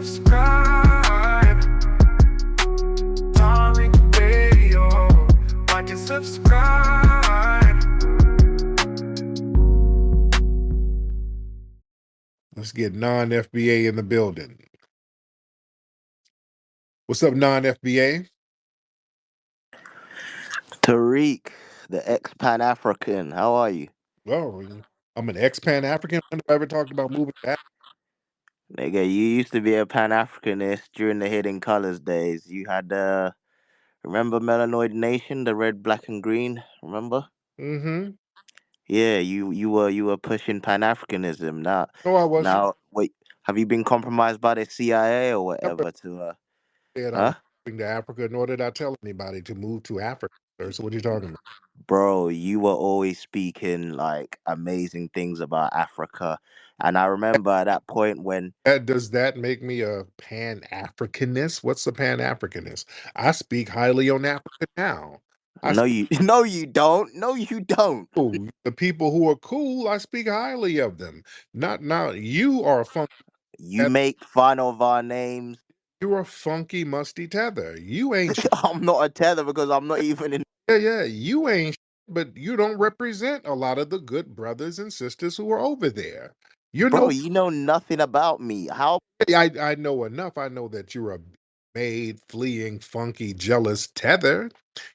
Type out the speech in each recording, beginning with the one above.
subscribe. Tariq Radio. Like and subscribe. Let's get non-FBA in the building. What's up, non-FBA? Tariq, the ex-Pan-African. How are you? Well, I'm an ex-Pan-African. When have I ever talked about moving back? Nigga, you used to be a Pan-Africanist during the Hidden Colors days. You had remember Melanoid Nation, the red, black, and green? Remember? Mm-hmm. Yeah, you were pushing Pan-Africanism. No, I wasn't. Wait, have you been compromised by the CIA or Never whatever to said I was huh? moving to Africa, nor did I tell anybody to move to Africa, sir. So what are you talking about? Bro, you were always speaking like amazing things about Africa. And I remember at that point when Does that make me a Pan-Africanist? What's a Pan-Africanist? I speak highly on Africa now. I no speak, you no you don't. No you don't. the people who are cool, I speak highly of them. Not now. You are a funky. You make fun of our names. You're a funky, musty tether. You ain't. I'm not a tether because I'm not even in. Yeah. You ain't. But you don't represent a lot of the good brothers and sisters who are over there. You're Bro, no. you know nothing about me. How? I know enough. I know that you're a made, fleeing, funky, jealous tether.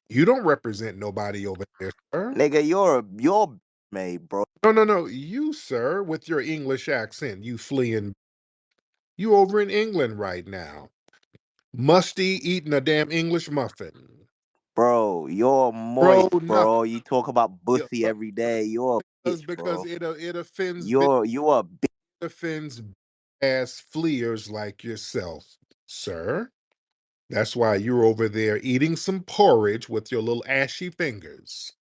You don't represent nobody over there, sir. Nigga, you're made, bro. No. You, sir, with your English accent, you fleeing. You over in England right now. Musty eating a damn English muffin. Bro, you're Bro, moist, not bro. You talk about yeah, bussy every day. You're a bitch, because bro. it offends You a bitch. offends ass fleers like yourself, sir. That's why you're over there eating some porridge with your little ashy fingers.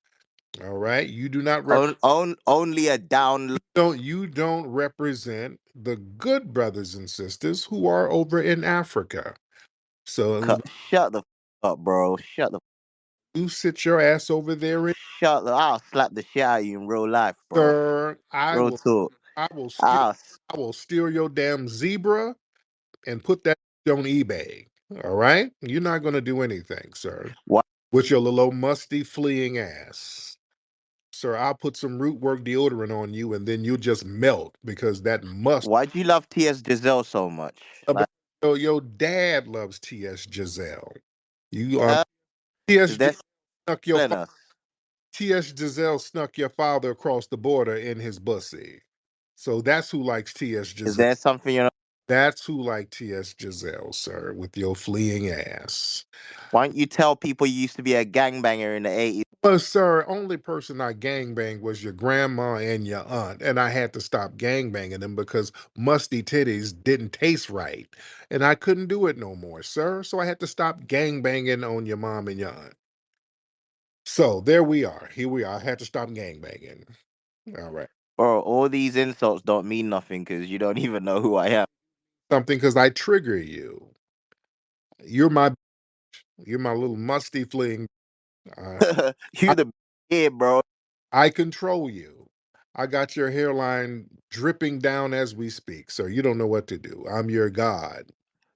All right, you do not Only a down. you don't represent the good brothers and sisters who are over in Africa. So Shut the up, bro. Shut the. you sit your ass over there, I'll slap the shit out of you in real life, bro. sir. Real talk. I will steal I'll I will steal your damn zebra and put that on eBay. All right, you're not going to do anything, sir, why with your little old musty fleeing ass. Sir, I'll put some root work deodorant on you and then you just melt because that must. why'd you love T.S. Giselle so much? Like, Your dad loves T.S. Giselle. You is T.S. there snuck your in us? T.S. Giselle snuck your father across the border in his bussy. So that's who likes T.S. Is Giselle. there something you know? That's who like T.S. Giselle, sir, with your fleeing ass. Why don't you tell people you used to be a gangbanger in the 80s? Well, sir, only person I gangbanged was your grandma and your aunt, and I had to stop gangbanging them because musty titties didn't taste right, and I couldn't do it no more, sir. So I had to stop gangbanging on your mom and your aunt. So there we are. Here we are. I had to stop gangbanging. All right. Bro, all these insults don't mean nothing because you don't even know who I am. Something because I trigger you. You're my little musty fling. Uh, You the kid, bro. I control you. I got your hairline dripping down as we speak, so you don't know what to do. I'm your god.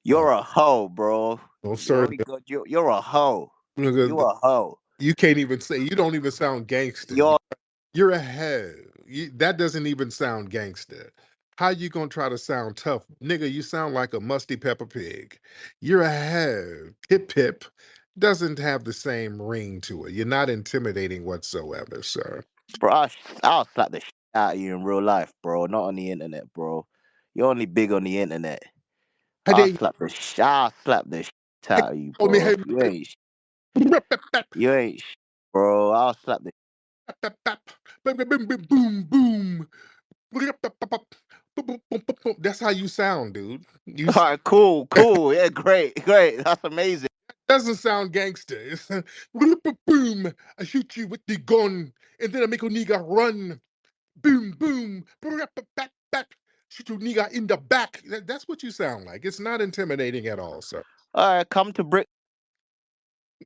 You're a hoe, bro. No, You sir. only got you're a hoe. You You a hoe. can't even say. You don't even sound gangster. You're You're a hoe. That doesn't even sound gangster. How you gonna try to sound tough, nigga? You sound like a musty Peppa Pig. You're a hoe. Pip pip doesn't have the same ring to it. You're not intimidating whatsoever, sir. bro. I'll slap the shit out of you in real life, bro. Not on the internet, bro. You're only big on the internet. I didn't. I'll slap the shit out of you, Call me bro. hey. You ain't bro. I'll slap the. Boom, boom. That's how you sound, dude. You All right, cool. Yeah, great. That's amazing. doesn't sound gangster. It's boom. I shoot you with the gun, and then I make a nigga run. Boom. Shoot your nigga in the back. That's what you sound like. It's not intimidating at all, sir. All right, come to Brick.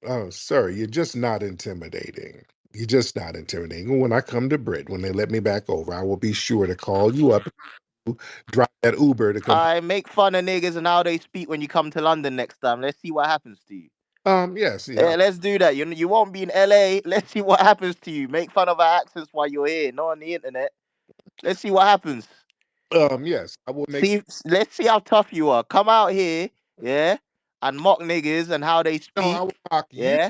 Oh, sir, you're just not intimidating. You're just not intimidating. When I come to Brit, when they let me back over, I will be sure to call you up. drive that Uber to come. I make fun of niggas and how they speak when you come to London next time. Let's see what happens to you. Yes, yeah. Let's do that. You won't be in LA. Let's see what happens to you. Make fun of our accents while you're here, not on the internet. Let's see what happens. Yes, I will make. Let's see how tough you are. Come out here, yeah, and mock niggas and how they No, I speak, would mock you. yeah.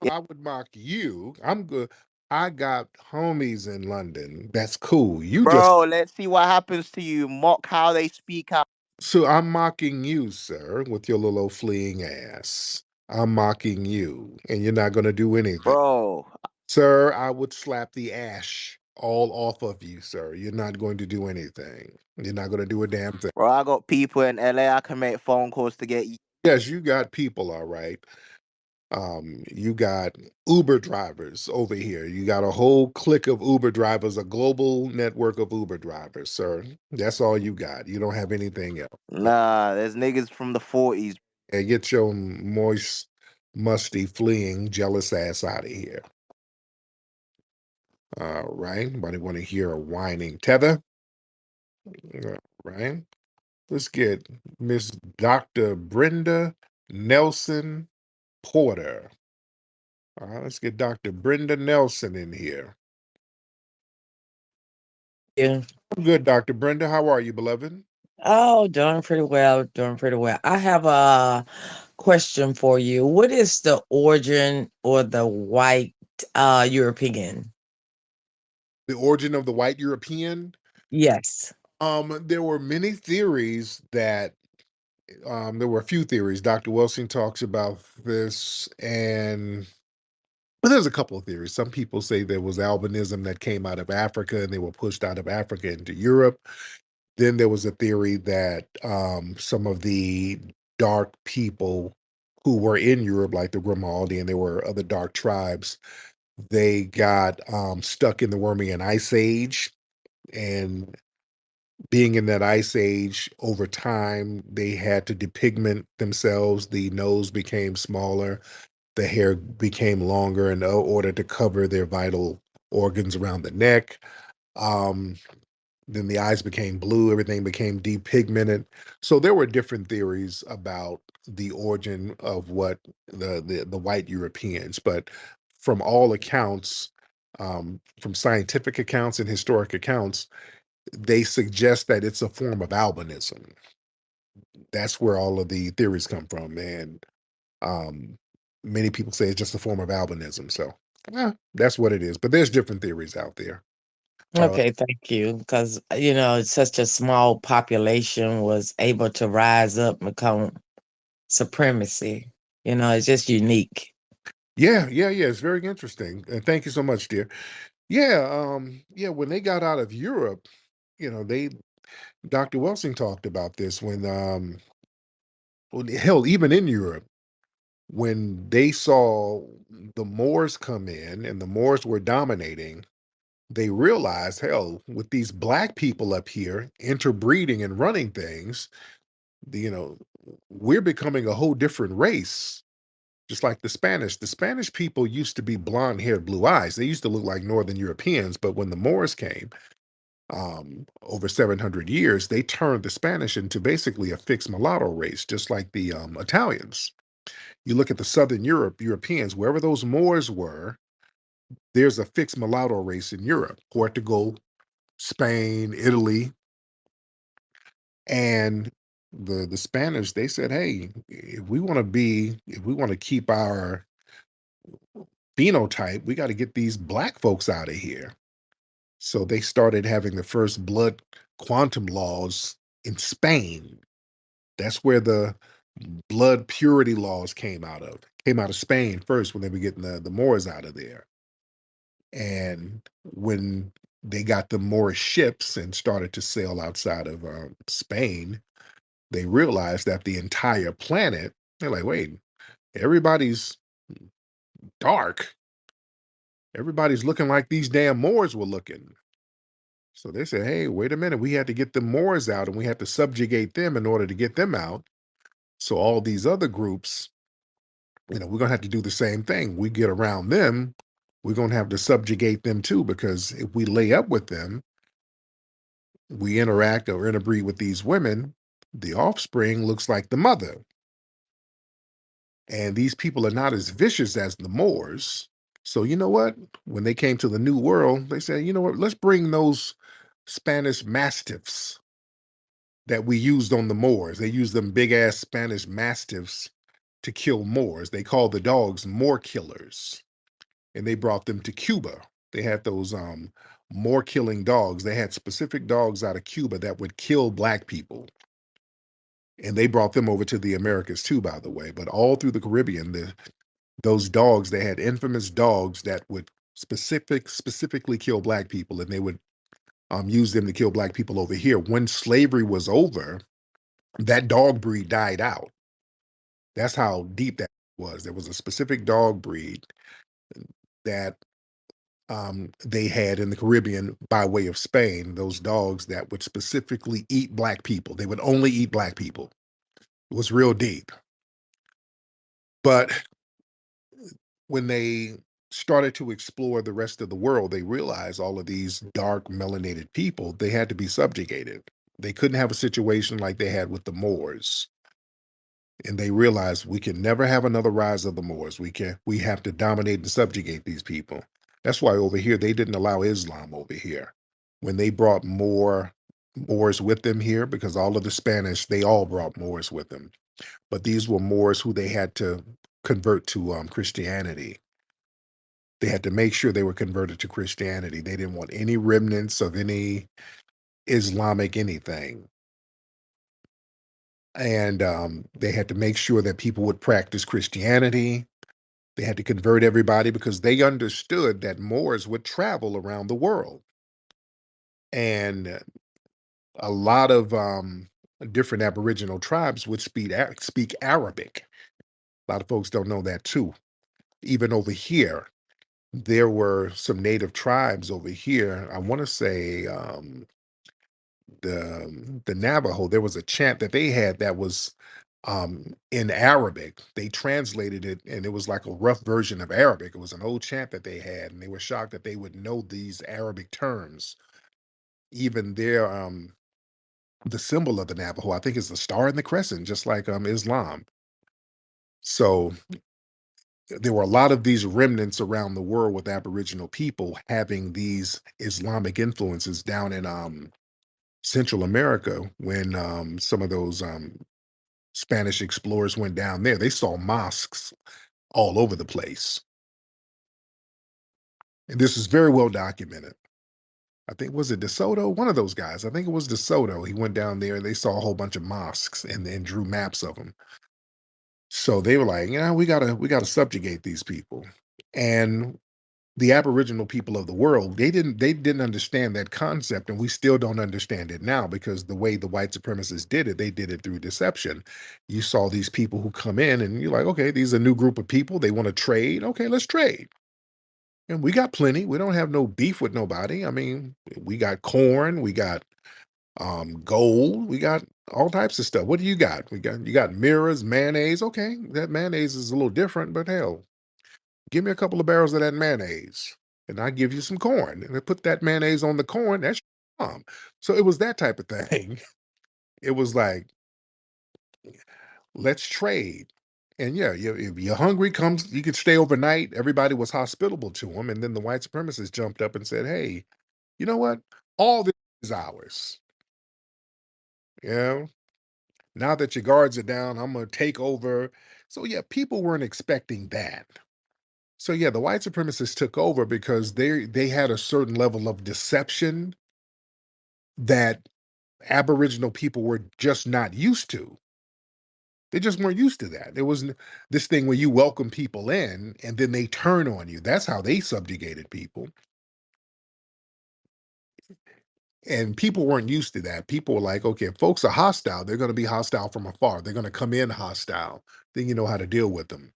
I would mock you. I'm good. I got homies in London. That's cool. You just Bro, let's see what happens to you. Mock how they speak out. so I'm mocking you, sir, with your little old fleeing ass. I'm mocking you, and you're not gonna do anything. Bro, Sir, I would slap the ash all off of you, sir. You're not going to do anything. You're not going to do a damn thing. bro, I got people in LA. I can make phone calls to get you. Yes, you got people, all right. You got Uber drivers over here. You got a whole clique of Uber drivers, a global network of Uber drivers, sir. That's all you got. You don't have anything else. Nah, there's niggas from the 40s. Yeah, get your moist, musty, fleeing, jealous ass out of here. All right. Anybody want to hear a whining tether? All right. Let's get Miss Dr. Brenda Nelson Porter. All right, let's get Dr. Brenda Nelson in here. Yeah. I'm good, Dr. Brenda. How are you, beloved? Oh, doing pretty well, doing pretty well. I have a question for you. What is the origin or the white European? The origin of the white European. Yes. There were many theories that there were a few theories. Dr. Wilson talks about this, and but there's a couple of theories. Some people say there was albinism that came out of Africa and they were pushed out of Africa into Europe. Then there was a theory that some of the dark people who were in Europe, like the Grimaldi, and there were other dark tribes, they got stuck in the Wormian Ice Age. And being in that ice age, over time, they had to depigment themselves. The nose became smaller, the hair became longer in order to cover their vital organs around the neck. Um, then the eyes became blue, everything became depigmented. So there were different theories about the origin of what the white Europeans, but from all accounts, from scientific accounts and historic accounts, they suggest that it's a form of albinism. That's where all of the theories come from, and um, many people say it's just a form of albinism. So that's what it is. But there's different theories out there. Okay, thank you. Because, such a small population was able to rise up and become supremacy. It's just unique. Yeah, yeah, yeah. It's very interesting. Thank you so much, dear. Yeah, yeah. When they got out of Europe, they Dr. Welsing talked about this when hell, even in Europe, when they saw the Moors come in and the Moors were dominating, they realized, hell, with these black people up here interbreeding and running things, you know, we're becoming a whole different race. Just like the Spanish. The Spanish people used to be blonde haired, blue eyes. They used to look like Northern Europeans, but when the Moors came, over 700 years, they turned the Spanish into basically a fixed mulatto race, just like the Italians. You look at the Southern Europeans, wherever those Moors were, there's a fixed mulatto race in Europe, Portugal, Spain, Italy, and the Spanish. They said, "Hey, if we want to keep our phenotype, we got to get these black folks out of here." So they started having the first blood quantum laws in Spain. That's where the blood purity laws came out of. Came out of Spain first when they were getting the Moors out of there. And when they got the Moorish ships and started to sail outside of Spain, they realized that the entire planet, they're like, wait, everybody's dark. Everybody's looking like these damn Moors were looking. So they said, hey, wait a minute. We had to get the Moors out and we had to subjugate them in order to get them out. So all these other groups, we're going to have to do the same thing. We get around them, we're going to have to subjugate them too, because if we lay up with them, we interact or interbreed with these women, the offspring looks like the mother. And these people are not as vicious as the Moors. So, you know what? When they came to the New World, they said, you know what? Let's bring those Spanish Mastiffs that we used on the Moors. They used them big ass Spanish Mastiffs to kill Moors. They called the dogs Moor killers. And they brought them to Cuba. They had those Moor killing dogs. They had specific dogs out of Cuba that would kill black people. And they brought them over to the Americas too, by the way. But all through the Caribbean, those dogs, they had infamous dogs that would specifically kill black people, and they would use them to kill black people over here. When slavery was over, that dog breed died out. That's how deep that was. There was a specific dog breed that they had in the Caribbean by way of Spain, those dogs that would specifically eat black people. They would only eat black people. It was real deep. But when they started to explore the rest of the world, they realized all of these dark melanated people, they had to be subjugated. They couldn't have a situation like they had with the Moors. And they realized we can never have another rise of the Moors. We have to dominate and subjugate these people. That's why over here they didn't allow Islam over here. When they brought Moors with them here, because all of the Spanish, they all brought Moors with them. But these were Moors who they had to convert to Christianity. They had to make sure they were converted to Christianity. They didn't want any remnants of any Islamic anything. And they had to make sure that people would practice Christianity. They had to convert everybody because they understood that Moors would travel around the world. And a lot of different Aboriginal tribes would speak Arabic. A lot of folks don't know that too. Even over here, there were some native tribes over here. I want to say the Navajo. There was a chant that they had that was in Arabic. They translated it, and it was like a rough version of Arabic. It was an old chant that they had, and they were shocked that they would know these Arabic terms. Even the symbol of the Navajo, I think, is the star and the crescent, just like Islam. So there were a lot of these remnants around the world with Aboriginal people having these Islamic influences down in Central America when some of those Spanish explorers went down there. They saw mosques all over the place. And this is very well documented. I think, was it DeSoto? One of those guys. I think it was DeSoto. He went down there and they saw a whole bunch of mosques and then drew maps of them. So they were like, yeah, we gotta subjugate these people. And the Aboriginal people of the world, they didn't understand that concept, and we still don't understand it now because the way the white supremacists did it, they did it through deception. You saw these people who come in and you're like, okay, these are a new group of people. They want to trade. Okay, let's trade. And we got plenty. We don't have no beef with nobody. I mean, we got corn, we got gold, we got all types of stuff. What do you got? You got mirrors, mayonnaise. Okay, that mayonnaise is a little different, but hell, give me a couple of barrels of that mayonnaise, and I give you some corn. And I put that mayonnaise on the corn. That's bomb. So it was that type of thing. It was like, let's trade. And yeah, if you're hungry, comes you could stay overnight. Everybody was hospitable to them, and then the white supremacists jumped up and said, "Hey, you know what? All this is ours. You know, now that your guards are down, I'm gonna take over." So yeah, people weren't expecting that. So yeah, the white supremacists took over because they had a certain level of deception that Aboriginal people were just not used to. They just weren't used to that. There wasn't this thing where you welcome people in and then they turn on you. That's how they subjugated people. And people weren't used to that. People were like, okay, if folks are hostile, they're going to be hostile from afar. They're going to come in hostile. Then you know how to deal with them.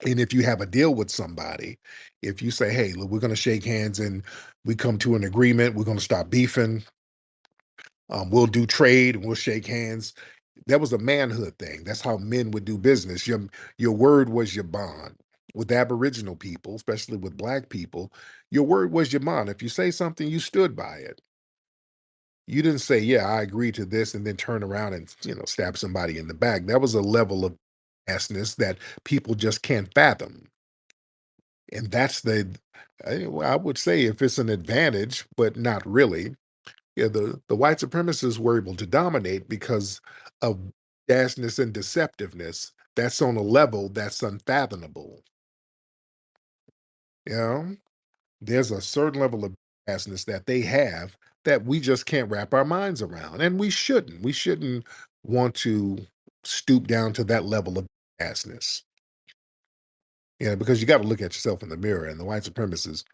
And if you have a deal with somebody, if you say, hey, look, we're going to shake hands and we come to an agreement, we're going to stop beefing, we'll do trade and we'll shake hands. That was a manhood thing. That's how men would do business. Your word was your bond. With Aboriginal people, especially with black people, your word was your bond. If you say something, you stood by it. You didn't say, "Yeah, I agree to this," and then turn around and, stab somebody in the back. That was a level of assness that people just can't fathom. And that's I would say if it's an advantage, but not really. Yeah, the white supremacists were able to dominate because of gasness and deceptiveness. That's on a level that's unfathomable. You know, there's a certain level of gasness that they have that we just can't wrap our minds around, and we shouldn't. We shouldn't want to stoop down to that level of gasness. Because you got to look at yourself in the mirror, and the white supremacists,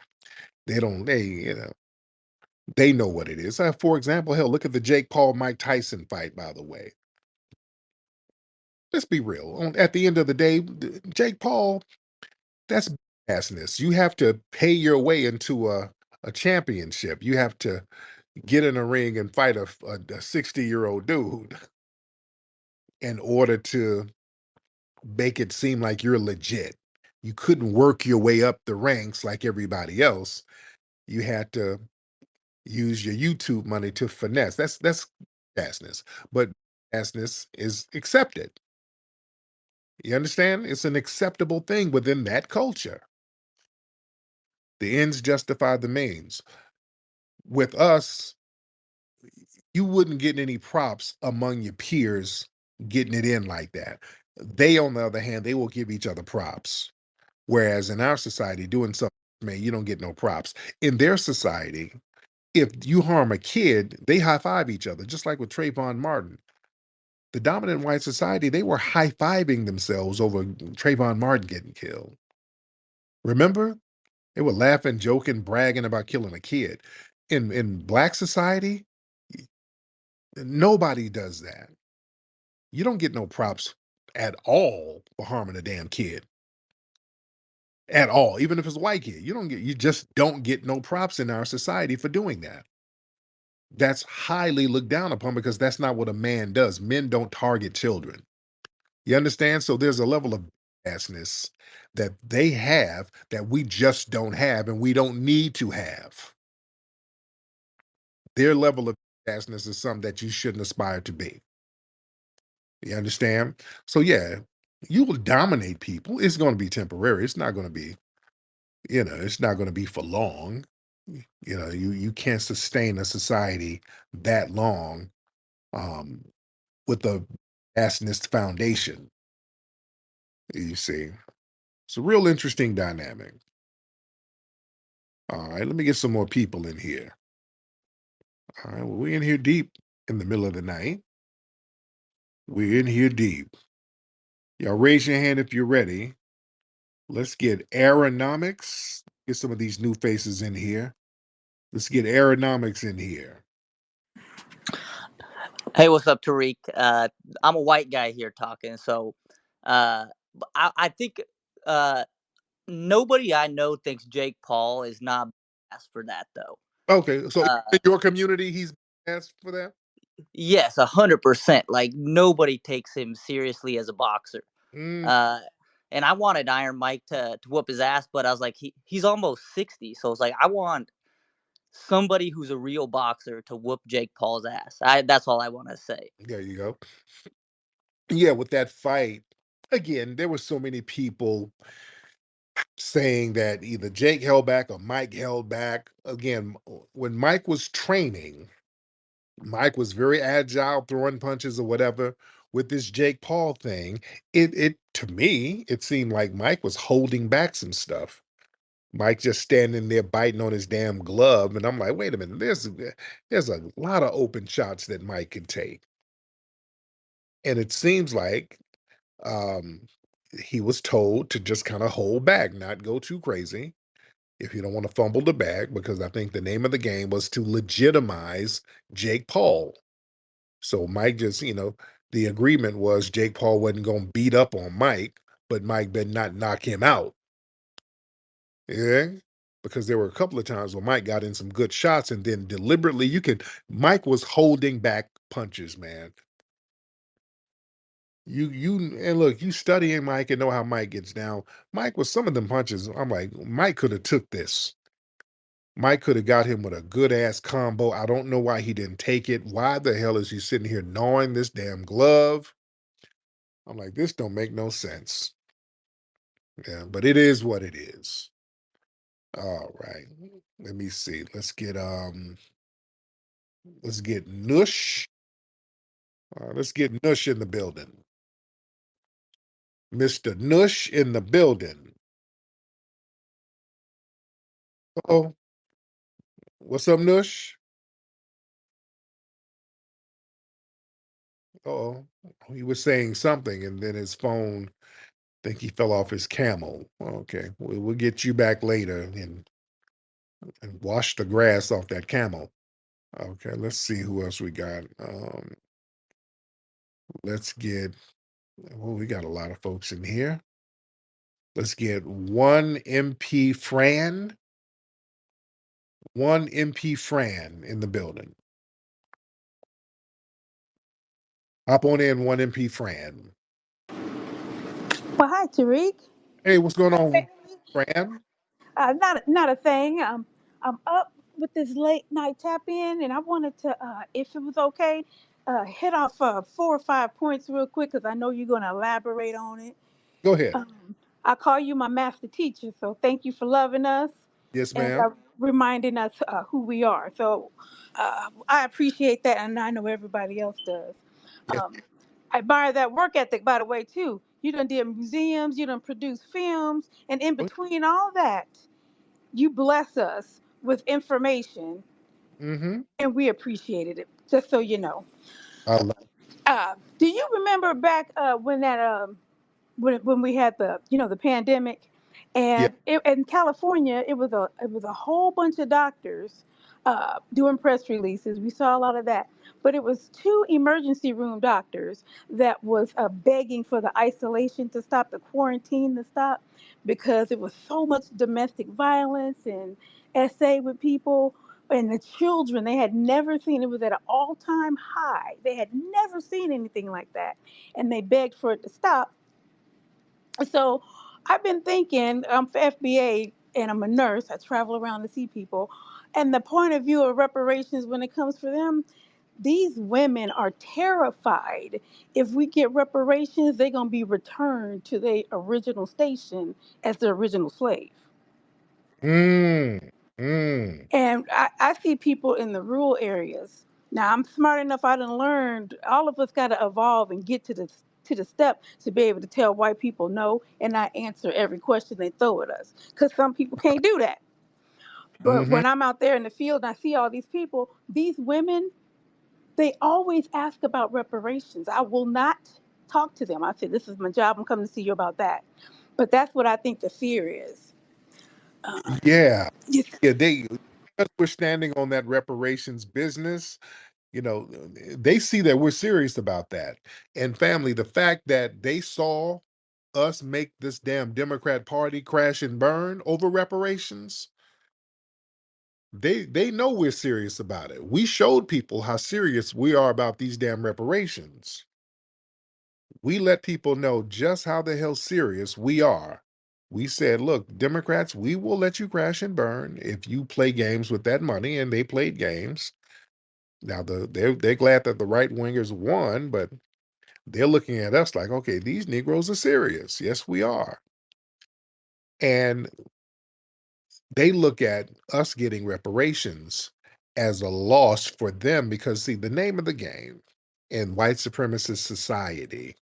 they don't, they know what it is. For example, hell, look at the Jake Paul Mike Tyson fight, by the way. Let's be real. At the end of the day, Jake Paul, that's assness. You have to pay your way into a championship. You have to get in a ring and fight a 60-year-old dude in order to make it seem like you're legit. You couldn't work your way up the ranks like everybody else. You had to use your YouTube money to finesse. That's assness. But assness is accepted. You understand? It's an acceptable thing within that culture. The ends justify the means. With us, you wouldn't get any props among your peers getting it in like that. They, on the other hand, they will give each other props. Whereas in our society, doing something, man, you don't get no props. In their society, if you harm a kid, they high five each other, just like with Trayvon Martin. The dominant white society, they were high fiving themselves over Trayvon Martin getting killed. Remember? They were laughing, joking, bragging about killing a kid. In black society, nobody does that. You don't get no props at all for harming a damn kid. At all. Even if it's a white kid. You just don't get no props in our society for doing that. That's highly looked down upon because that's not what a man does. Men don't target children. You understand? So there's a level of assness that they have that we just don't have and we don't need to have. Their level of assness is something that you shouldn't aspire to be. You understand? So yeah, you will dominate people. It's going to be temporary. It's not going to be, it's not going to be for long. You can't sustain a society that long um, with a assness foundation. You see, it's a real interesting dynamic. All right, let me get some more people in here. All right, well, we're in here deep in the middle of the night. We're in here deep. Y'all raise your hand if you're ready. Let's get aeronomics. Get some of these new faces in here. Let's get aeronomics in here. Hey, what's up, Tariq? I'm a white guy here talking, so uh, I think uh, nobody I know thinks Jake Paul is not asked for that, though. Okay, so Uh, in your community, he's asked for that? yes, 100%. Like nobody takes him seriously as a boxer. Mm, Uh, and I wanted Iron Mike to whoop his ass, but I was like, he's almost 60, so it's like I want somebody who's a real boxer to whoop Jake Paul's ass. That's all I want to say. there you go. Yeah, with that fight, again, there were so many people saying that either Jake held back or Mike held back. Again, when Mike was training, Mike was very agile, throwing punches or whatever. With this Jake Paul thing, it to me, it seemed like Mike was holding back some stuff. Mike just standing there biting on his damn glove, and I'm like, wait a minute, there's a lot of open shots that Mike can take, and it seems like um, he was told to just kind of hold back, not go too crazy. If you don't want to fumble the bag, because I think the name of the game was to legitimize Jake Paul. So Mike just, the agreement was Jake Paul wasn't going to beat up on Mike, but Mike better not knock him out. Yeah. Because there were a couple of times where Mike got in some good shots and then deliberately Mike was holding back punches, man. And look, you studying Mike and know how Mike gets down. Mike with some of them punches, I'm like, Mike could have took this. Mike could have got him with a good ass combo. I don't know why he didn't take it. Why the hell is he sitting here gnawing this damn glove? I'm like, this don't make no sense. Yeah, but it is what it is. All right. Let me see. Let's get Nush. Let's get Nush in the building. Mr. Nush in the building. Oh, what's up, Nush? Oh, he was saying something, and then his phone, I think he fell off his camel. Okay, we'll get you back later and wash the grass off that camel. Okay, let's see who else we got. Let's get, well, we got a lot of folks in here. Let's get one MP Fran in the building. Hop on in, one MP Fran. Well, hi, Tariq. Hey, what's going Hey. on, Fran? Not a thing. I'm up with this late night tap in, and I wanted to, if it was okay, hit off 4 or 5 points real quick because I know you're going to elaborate on it. Go ahead. I call you my master teacher, so thank you for loving us Yes, and ma'am. reminding us who we are. So I appreciate that, and I know everybody else does. Yes. Um, I admire that work ethic, by the way, too. You done did museums, you done produced films, and in between all that, you bless us with information, Mm-hmm. and we appreciated it. Just so you know. I love. Do you remember back when that when we had the the pandemic, Yeah. and in California it was a whole bunch of doctors doing press releases. We saw a lot of that, but it was two emergency room doctors that was begging for the isolation to stop, the quarantine to stop, because it was so much domestic violence and SA with people. And the children, they had never seen, it was at an all-time high. They had never seen anything like that. And they begged for it to stop. So I've been thinking, I'm for FBA and I'm a nurse. I travel around to see people. And the point of view of reparations when it comes for them, these women are terrified. If we get reparations, they're going to be returned to their original station as the original slave. Mm. Mm. And I see people in the rural areas. Now I'm smart enough. I done learned. All of us got to evolve and get to the step to be able to tell white people no and not answer every question they throw at us. Because some people can't do that. But Mm-hmm. when I'm out there in the field and I see all these people, these women, they always ask about reparations. I will not talk to them. I say, this is my job. I'm coming to see you about that. But that's what I think the fear is. Yeah. Yes. Yeah. Because we're standing on that reparations business, they see that we're serious about that. And family, the fact that they saw us make this damn Democrat Party crash and burn over reparations, they know we're serious about it. We showed people how serious we are about these damn reparations. We let people know just how the hell serious we are. We said, look, Democrats, we will let you crash and burn if you play games with that money, and they played games. Now they're glad that the right wingers won, but they're looking at us like, okay, these Negroes are serious. Yes, we are. And they look at us getting reparations as a loss for them because, see, the name of the game in white supremacist society,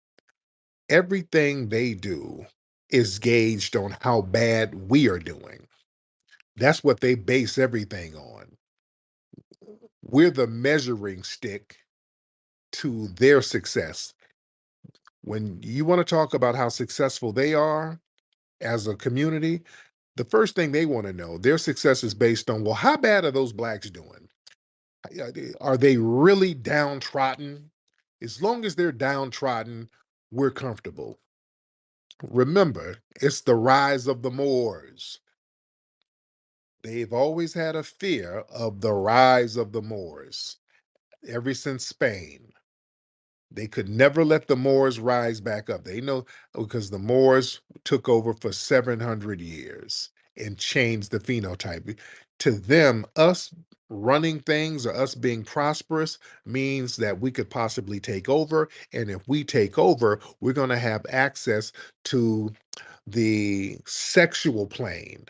everything they do is gauged on how bad we are doing. That's what they base everything on. We're the measuring stick to their success. When you want to talk about how successful they are as a community, the first thing they want to know, their success is based on, well, how bad are those blacks doing? Are they really downtrodden? As long as they're downtrodden, we're comfortable. Remember, it's the rise of the Moors. They've always had a fear of the rise of the Moors ever since Spain. They could never let the Moors rise back up. They know because the Moors took over for 700 years. and change the phenotype. To them, us running things or us being prosperous means that we could possibly take over. And if we take over, we're going to have access to the sexual plane,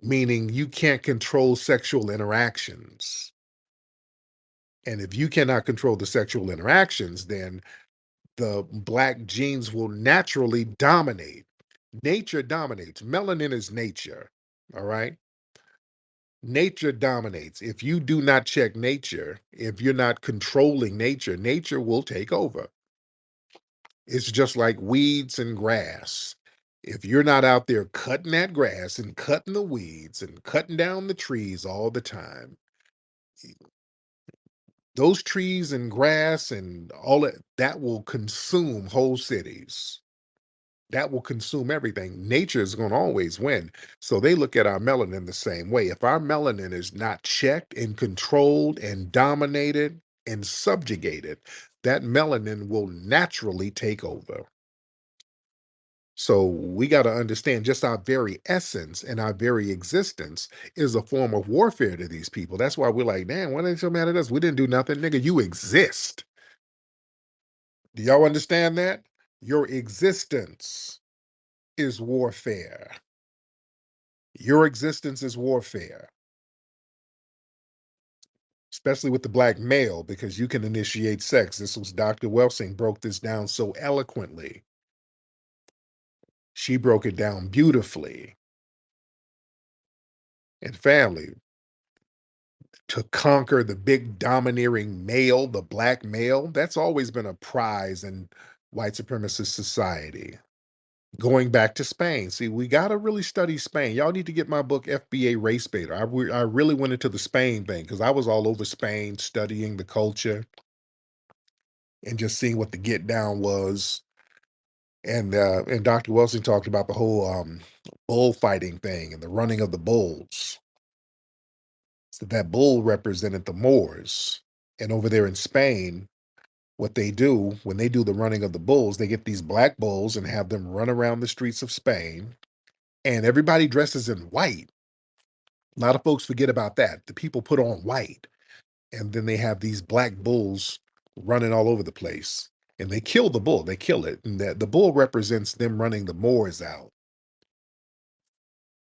meaning you can't control sexual interactions. And if you cannot control the sexual interactions, then the black genes will naturally dominate. Nature dominates. Melanin is nature. All right. Nature dominates. If you do not check nature, if you're not controlling nature, nature will take over. It's just like weeds and grass. If you're not out there cutting that grass and cutting the weeds and cutting down the trees all the time, those trees and grass and all that will consume whole cities. That will consume everything. Nature is going to always win. So they look at our melanin the same way. If our melanin is not checked and controlled and dominated and subjugated, that melanin will naturally take over. So we got to understand just our very essence and our very existence is a form of warfare to these people. That's why we're like, damn, why are they so mad at us? We didn't do nothing, nigga. You exist. Do y'all understand that? Your existence is warfare. Your existence is warfare, especially with the black male, because you can initiate sex. This was Dr. Welsing broke this down so eloquently. She broke it down beautifully. And family, to conquer the big domineering male, the black male, that's always been a prize in white supremacist society. Going back to Spain. See, we got to really study Spain. Y'all need to get my book, FBA Race Baiter. I really went into the Spain thing because I was all over Spain studying the culture and just seeing what the get down was. And Dr. Wilson talked about the whole bullfighting thing and the running of the bulls. So that bull represented the Moors. And over there in Spain, what they do when they do the running of the bulls, they get these black bulls and have them run around the streets of Spain. And everybody dresses in white. A lot of folks forget about that. The people put on white, and then they have these black bulls running all over the place. And they kill the bull. They kill it. And the bull represents them running the Moors out.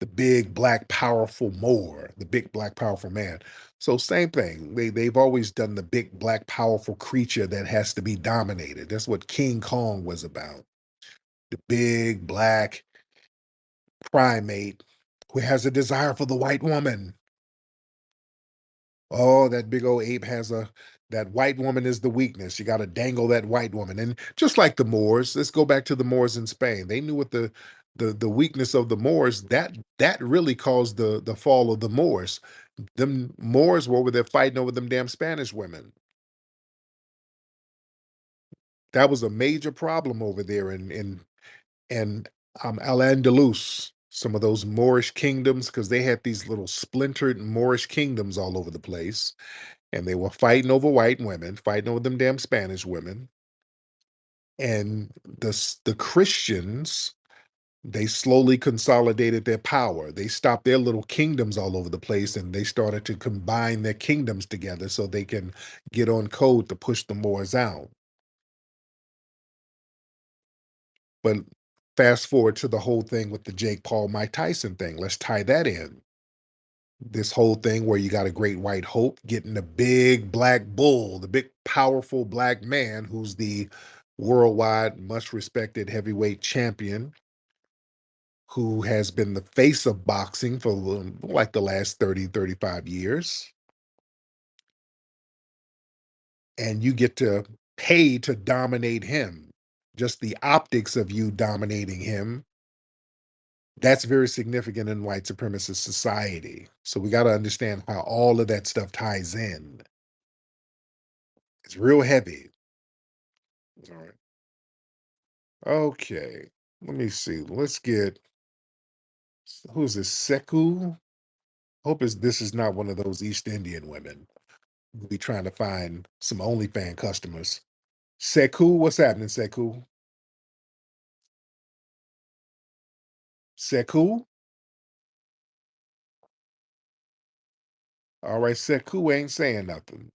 The big, black, powerful Moor, the big, black, powerful man. So same thing. They've always done the big, black, powerful creature that has to be dominated. That's what King Kong was about. The big, black primate who has a desire for the white woman. Oh, that big old ape has that white woman is the weakness. You got to dangle that white woman. And just like the Moors, let's go back to the Moors in Spain. They knew what the weakness of the Moors, that really caused the fall of the Moors. Them Moors were over there fighting over them damn Spanish women. That was a major problem over there in Al-Andalus, some of those Moorish kingdoms, because they had these little splintered Moorish kingdoms all over the place. And they were fighting over white women, fighting over them damn Spanish women. And the Christians, they slowly consolidated their power. They stopped their little kingdoms all over the place and they started to combine their kingdoms together so they can get on code to push the Moors out. But fast forward to the whole thing with the Jake Paul, Mike Tyson thing. Let's tie that in. This whole thing where you got a great white hope getting the big black bull, the big powerful black man who's the worldwide much respected heavyweight champion, who has been the face of boxing for like the last 30-35 years. And you get to pay to dominate him. Just the optics of you dominating him, that's very significant in white supremacist society. So we got to understand how all of that stuff ties in. It's real heavy. All right. Okay. Let me see. Let's get, who's this? Seku? Hope this is not one of those East Indian women. We'll be trying to find some OnlyFans customers. Seku, what's happening, Seku? Seku? All right, Sekou ain't saying nothing.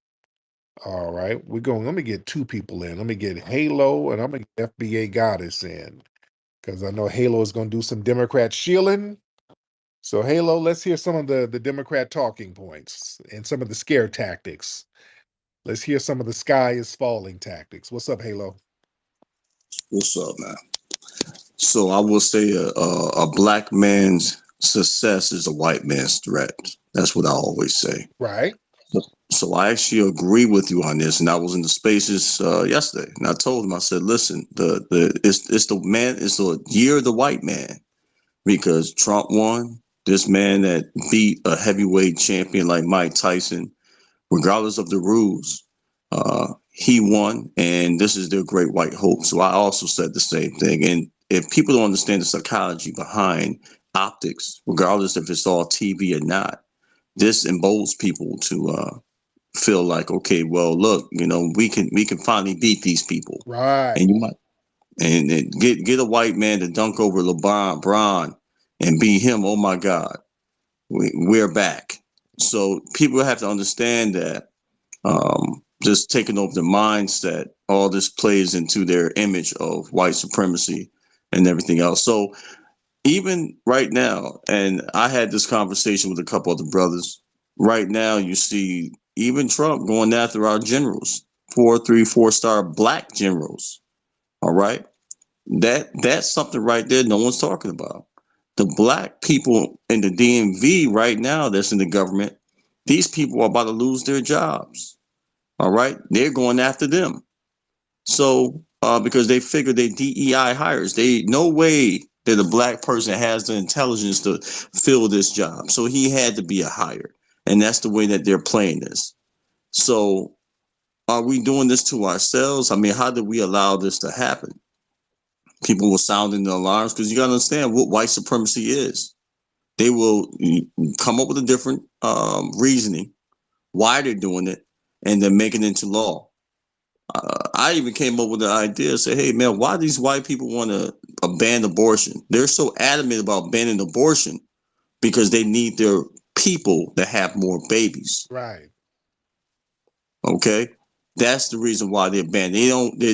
All right, let me get two people in. Let me get Halo and I'm gonna get FBA Goddess in. Because I know Halo is gonna do some Democrat shielding. So Halo, let's hear some of the Democrat talking points and some of the scare tactics. Let's hear some of the sky is falling tactics. What's up, Halo? What's up, man? So I will say a black man's success is a white man's threat. That's what I always say. Right. So I actually agree with you on this, and I was in the spaces yesterday, and I told him, I said, listen, it's the year of the white man because Trump won. This man that beat a heavyweight champion like Mike Tyson, regardless of the rules, he won, and this is their great white hope. So I also said the same thing. And if people don't understand the psychology behind optics, regardless if it's all TV or not, this emboldens people to feel like, okay, well, look, we can finally beat these people, Right. and you might and get a white man to dunk over LeBron, Bron, and beat him. Oh my God, we're back. So people have to understand that just taking over the mindset, all this plays into their image of white supremacy and everything else. So even right now, and I had this conversation with a couple other brothers. Right now, you see even Trump going after our generals, 4 3 4 star black generals. All right, that's something right there. No one's talking about the black people in the DMV right now. That's in the government. These people are about to lose their jobs. All right, they're going after them. So because they figure they DEI hires, they no way that a black person has the intelligence to fill this job. So he had to be a hire, and that's the way that they're playing this. So are we doing this to ourselves? I mean, how did we allow this to happen? People were sounding the alarms because you got to understand what white supremacy is. They will come up with a different reasoning why they're doing it, and then make it into law. I even came up with the idea, say, hey man, why do these white people want to ban abortion? They're so adamant about banning abortion because they need their people to have more babies. Right. Okay, that's the reason why they're banned.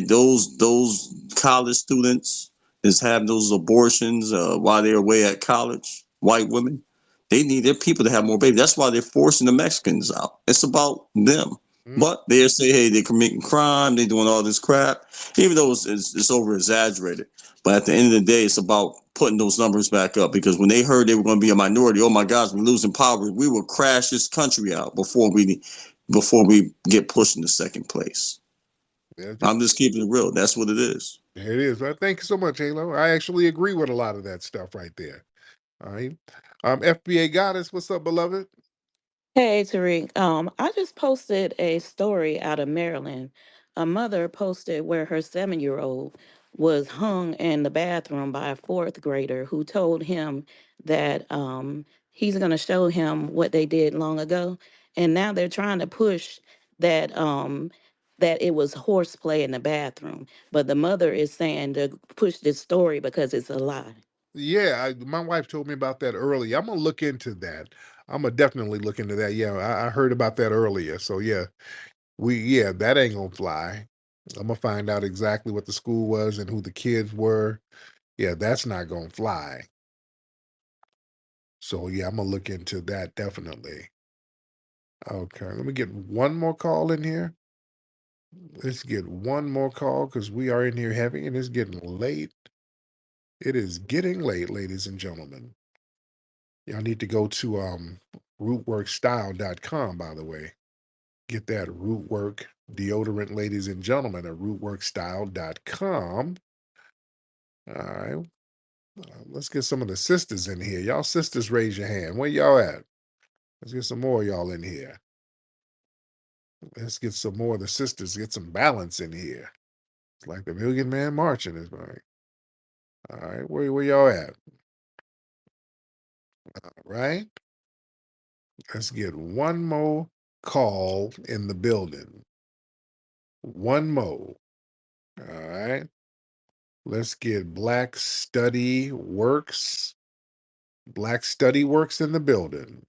Those college students that's have those abortions while they're away at college. White women, they need their people to have more babies. That's why they're forcing the Mexicans out. It's about them. Mm. But they say, hey, they're committing crime, they're doing all this crap, even though it's over exaggerated. But at the end of the day, it's about putting those numbers back up because when they heard they were going to be a minority, oh my gosh, we're losing power. We will crash this country out before we get pushed into second place. I'm just keeping it real. That's what it is. There it is. Well, thank you so much, Halo. I actually agree with a lot of that stuff right there. All right. FBA Goddess, what's up, beloved? Hey, Tariq. I just posted a story out of Maryland. A mother posted where her 7-year-old was hung in the bathroom by a fourth grader who told him that he's going to show him what they did long ago. And now they're trying to push that that it was horseplay in the bathroom. But the mother is saying to push this story because it's a lie. Yeah, my wife told me about that earlier. I'm gonna look into that. I'm gonna definitely look into that. Yeah, I heard about that earlier. So yeah, that ain't gonna fly. I'm gonna find out exactly what the school was and who the kids were. Yeah, that's not gonna fly. So yeah, I'm gonna look into that definitely. Okay, let me get one more call in here. Let's get one more call because we are in here heavy and it's getting late. It is getting late, ladies and gentlemen. Y'all need to go to rootworkstyle.com, by the way. Get that Rootwork deodorant, ladies and gentlemen, at rootworkstyle.com. All right. Let's get some of the sisters in here. Y'all sisters, raise your hand. Where y'all at? Let's get some more of y'all in here. Let's get some more of the sisters. Get some balance in here. It's like the Million Man Marching is right. All right. Where y'all at? All right. Let's get one more call in the building. One more. All right. Let's get Black Study Works. Black Study Works in the building.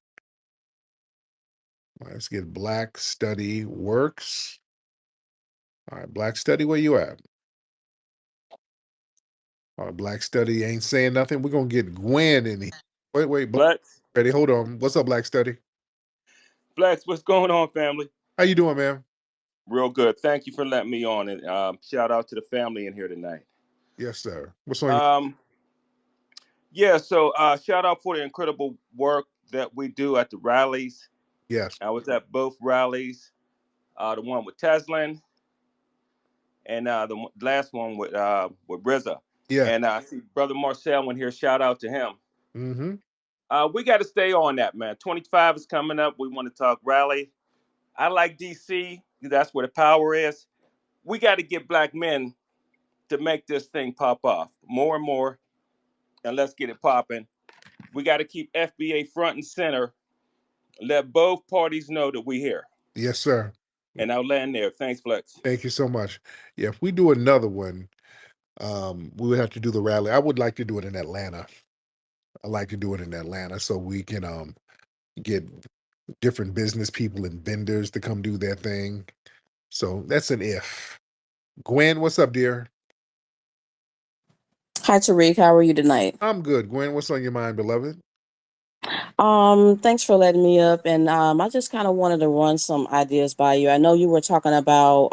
All right, let's get Black Study Works. All right, Black Study, where you at? All right, Black Study ain't saying nothing. We're gonna get Gwen in here. Wait, Black Blacks, Study, hold on. What's up, Black Study? Blacks, what's going on, family? How you doing, man? Real good. Thank you for letting me on, and shout out to the family in here tonight. Yes, sir. What's on your Um, yeah, so shout out for the incredible work that we do at the rallies. yes. I was at both rallies, the one with Teslin and the last one with RZA. Yeah. And I see Brother Marcel in here. Shout out to him. Mm-hmm. We got to stay on that, man. 25 is coming up. We want to talk rally. I like DC. That's where the power is. We got to get black men to make this thing pop off more and more, and let's get it popping. We got to keep FBA front and center. Let both parties know that we here. Yes, sir. And I'll land there. Thanks, Flex. Thank you so much. Yeah, if we do another one, we would have to do the rally. I would like to do it in Atlanta. I like to do it in Atlanta so we can get different business people and vendors to come do their thing. So that's an if. Gwen, what's up, dear? Hi, Tariq. How are you tonight? I'm good. Gwen, what's on your mind, beloved? Thanks for letting me up. And I just kind of wanted to run some ideas by you. I know you were talking about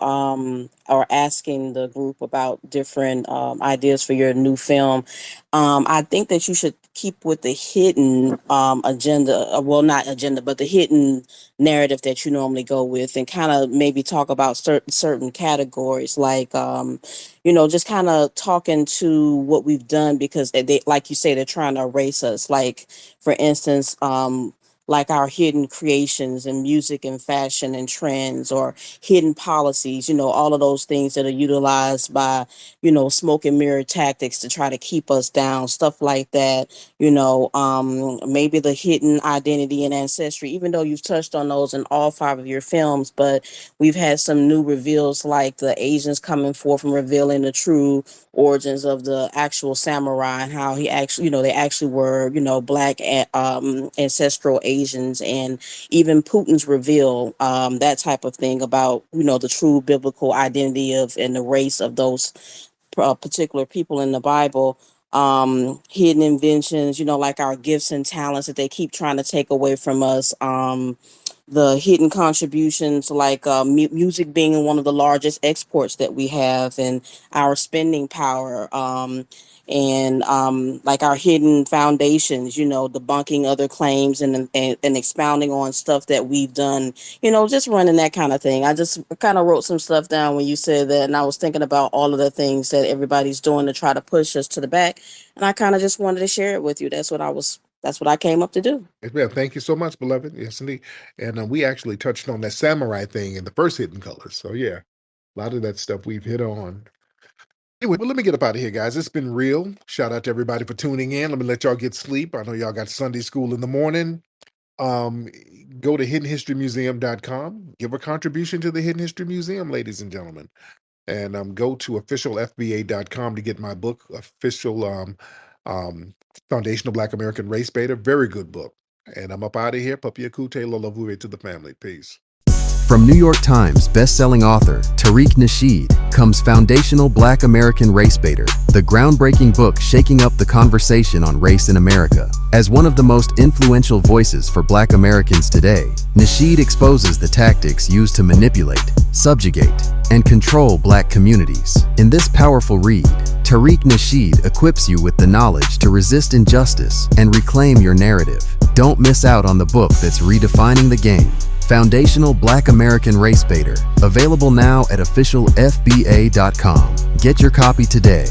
or asking the group about different ideas for your new film. I think that you should keep with the hidden agenda, well, not agenda, but the hidden narrative that you normally go with, and kind of maybe talk about certain categories, like just kind of talking to what we've done, because they, like you say, they're trying to erase us. Like, for instance, like our hidden creations in music and fashion and trends, or hidden policies, all of those things that are utilized by, smoke and mirror tactics to try to keep us down, stuff like that. Maybe the hidden identity and ancestry, even though you've touched on those in all 5 of your films, but we've had some new reveals, like the Asians coming forth and revealing the true origins of the actual samurai, and how he actually, they actually were, black ancestral Asians, and even Putin's reveal, that type of thing about, the true biblical identity of and the race of those particular people in the Bible. Hidden inventions, like our gifts and talents that they keep trying to take away from us. The hidden contributions, like music being one of the largest exports that we have, and our spending power, and like our hidden foundations, debunking other claims, and expounding on stuff that we've done, just running that kind of thing. I just kind of wrote some stuff down when you said that, and I was thinking about all of the things that everybody's doing to try to push us to the back, and I kind of just wanted to share it with you. That's what I came up to do. Yeah, thank you so much, beloved. Yes, indeed. And we actually touched on that samurai thing in the first Hidden Colors. So yeah, a lot of that stuff we've hit on. Anyway, well, let me get up out of here, guys. It's been real. Shout out to everybody for tuning in. Let me let y'all get sleep. I know y'all got Sunday school in the morning. Go to hiddenhistorymuseum.com. Give a contribution to the Hidden History Museum, ladies and gentlemen. And go to officialfba.com to get my book, Official Foundational Black American Race Beta. Very good book. And I'm up out of here. Papi Akute, Lola Vue to the family. Peace. From New York Times best-selling author Tariq Nasheed comes Foundational Black American Race Baiter, the groundbreaking book shaking up the conversation on race in America. As one of the most influential voices for Black Americans today, Nasheed exposes the tactics used to manipulate, subjugate, and control Black communities. In this powerful read, Tariq Nasheed equips you with the knowledge to resist injustice and reclaim your narrative. Don't miss out on the book that's redefining the game. Foundational Black American Race Baiter, available now at officialfba.com. Get your copy today.